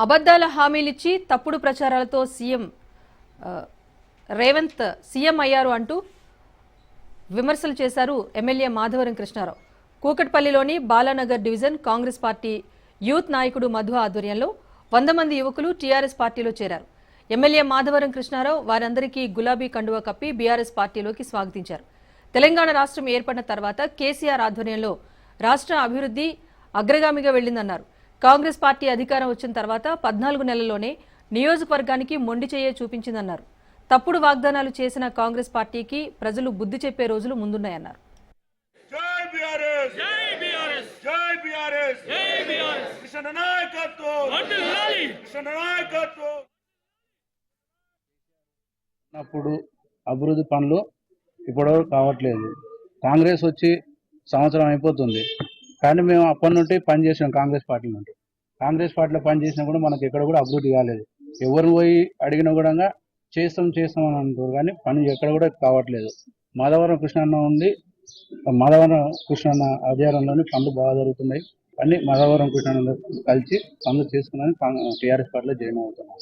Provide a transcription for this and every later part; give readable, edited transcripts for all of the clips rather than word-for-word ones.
అబద్ధాల హామీలిచ్చి తప్పుడు ప్రచారాలతో CM Revanth CM అయ్యారు అంటూ విమర్శలు చేశారు ఎమ్మెల్యే మాధవరం కృష్ణారావు. కూకట్పల్లిలోని Balanagar division Congress party youth నాయకుడు మధు ఆధ్వర్యంలో 100 మంది యువకులు టీఆర్ఎస్ పార్టీలో చేరారు. ఎమ్మెల్యే మాధవరం కృష్ణారావు వారందరికీ గులాబీ కండువా కప్పి బీఆర్ఎస్ పార్టీలోకి స్వాగతించారు. తెలంగాణ రాష్ట్రం ఏర్పడిన తర్వాత కేసీఆర్ ఆధ్వర్యంలో రాష్ట్ర అభివృద్ధి అగ్రగామిగా వెళ్లిందన్నారు. కాంగ్రెస్ పార్టీ అధికారం వచ్చిన తర్వాత 14 నెలల్లోనే నియోజకవర్గానికి మొండి చేయ చూపించిందన్నారు. తప్పుడు వాగ్దానాలు చేసిన కాంగ్రెస్ పార్టీకి ప్రజలు బుద్ధి చెప్పే రోజులు ముందున్నాయన్నారు. అప్పుడు అభివృద్ధి పనులు ఇప్పుడు కావట్లేదు. కాంగ్రెస్ వచ్చి సంవత్సరం అయిపోతుంది, కానీ మేము అప్పటి నుండి పనిచేసాం. కాంగ్రెస్ పార్టీలో పనిచేసినా కూడా మనకి ఎక్కడ కూడా అభివృద్ధి కాలేదు. ఎవరు పోయి అడిగినా కూడా చేస్తాం అని అంటారు, కానీ పని ఎక్కడ కూడా కావట్లేదు. మాధవరం కృష్ణన్న ఆధ్వర్యంలోని పనులు బాగా జరుగుతున్నాయి. అన్ని మాధవరం కృష్ణన్న కలిసి పనులు చేసుకున్నాను టీఆర్ఎస్ పార్టీలో జాయిన్ అవుతున్నాం.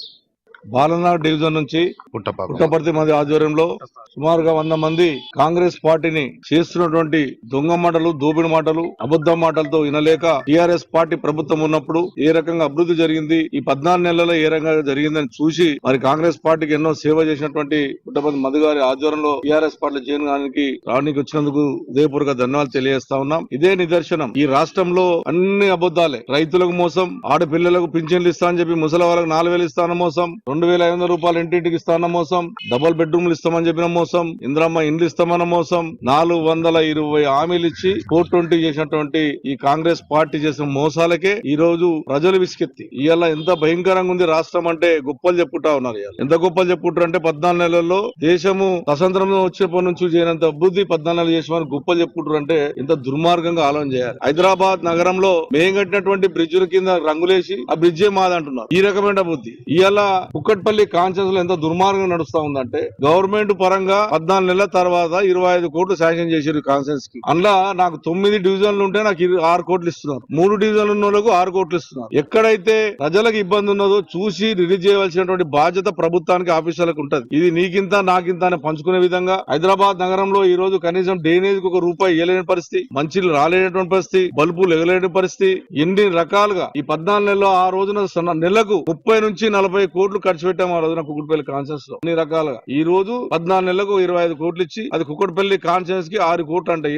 బాలనాగ్ డివిజన్ నుంచి పుట్టపర్తి మంది ఆధ్వర్యంలో సుమారుగా 100 మంది కాంగ్రెస్ పార్టీని చేస్తున్నటువంటి దొంగ మాటలు, దోపిడి మాటలు, అబద్ధ మాటలతో వినలేక టీఆర్ఎస్ పార్టీ ప్రభుత్వం ఉన్నప్పుడు ఏ రకంగా అభివృద్ధి జరిగింది, ఈ 14 నెలల్లో ఏ రకంగా జరిగిందని చూసి మరి కాంగ్రెస్ పార్టీకి ఎన్నో సేవ చేసినటువంటి పుట్టపర్తి మధు గారి ఆధ్వర్యంలో టీఆర్ఎస్ పార్టీ చేయడానికి రావడానికి వచ్చినందుకు హృదయపూర్వక ధన్యవాదాలు తెలియజేస్తా ఉన్నాం. ఇదే నిదర్శనం. ఈ రాష్ట్రంలో అన్ని అబద్ధాలే. రైతులకు మోసం, ఆడపిల్లలకు పింఛన్లు ఇస్తా అని చెప్పి ముసలి వాళ్ళకు 4,000 ఇస్తాన మోసం, 2,500 రూపాయలు ఇంటింటికి ఇస్తామన్న మోసం, డబుల్ బెడ్రూమ్లు ఇస్తామని చెప్పిన మోసం, ఇంద్రమ్మ ఇండ్లు ఇస్తామన్న మోసం, 420 హామీలు ఇచ్చి 420 చేసినటువంటి ఈ కాంగ్రెస్ పార్టీ చేసిన మోసాలకే ఈ రోజు ప్రజలు విసికెత్తి ఇవాళ ఎంత భయంకరంగా ఉంది రాష్ట్రం అంటే గొప్పలు చెప్పుకుంటా ఉన్నారు. ఎంత గొప్పలు చెప్పుకుంటారు అంటే 14 నెలల్లో దేశము స్వతంత్రం వచ్చినప్పటి నుంచి చేయనంత అభివృద్ధి 14 నెలలు చేసిన గొప్పలు చెప్పుకుంటారు అంటే ఎంత దుర్మార్గంగా ఆలోచన చేయాలి. హైదరాబాద్ నగరంలో మేము కట్టినటువంటి బ్రిడ్జ్ కింద రంగులేసి ఆ బ్రిడ్జే మాదంటున్నారు. ఈ రకమైన బుద్ధి ఇవాళ కుక్కట్పల్లి కాన్ఫరెన్స్ లో ఎంత దుర్మార్గం నడుస్తా ఉందంటే గవర్నమెంట్ పరంగా 14 నెలల తర్వాత 25 కోట్లు శాంక్షన్ చేశారు కాన్ఫరెన్స్ కి. అందులో నాకు 9 డివిజన్లు ఉంటే నాకు 6 కోట్లు ఇస్తున్నారు. 3 డివిజన్లు ఉన్న వాళ్ళకు 6 కోట్లు ఇస్తున్నారు. ఎక్కడైతే ప్రజలకు ఇబ్బంది ఉన్నదో చూసి రిలీజ్ చేయవలసినటువంటి బాధ్యత ప్రభుత్వానికి, ఆఫీసర్లకు ఉంటది. ఇది నీకింత నాకింత అని పంచుకునే విధంగా హైదరాబాద్ నగరంలో ఈ రోజు కనీసం డ్రైనేజ్ కు ₹1 ఇవ్వలేని పరిస్థితి, మంచిలు రాలేనటువంటి పరిస్థితి, బల్బులు ఎగలేని పరిస్థితి, ఎన్ని రకాలుగా ఈ 14 నెలల్లో ఆ రోజున నెలకు 30 నుంచి 40 కోట్లు ఖర్చు పెట్టాము. ఆ రోజున కుక్కట్పల్లి కాన్ఫరెన్స్ లో అన్ని రకాలుగా ఈ రోజు 14 నెలలకు 25 కోట్లు ఇచ్చి అది కుక్కట్పల్లి కాన్ఫరెన్స్ కి 6 కోట్లు అంటే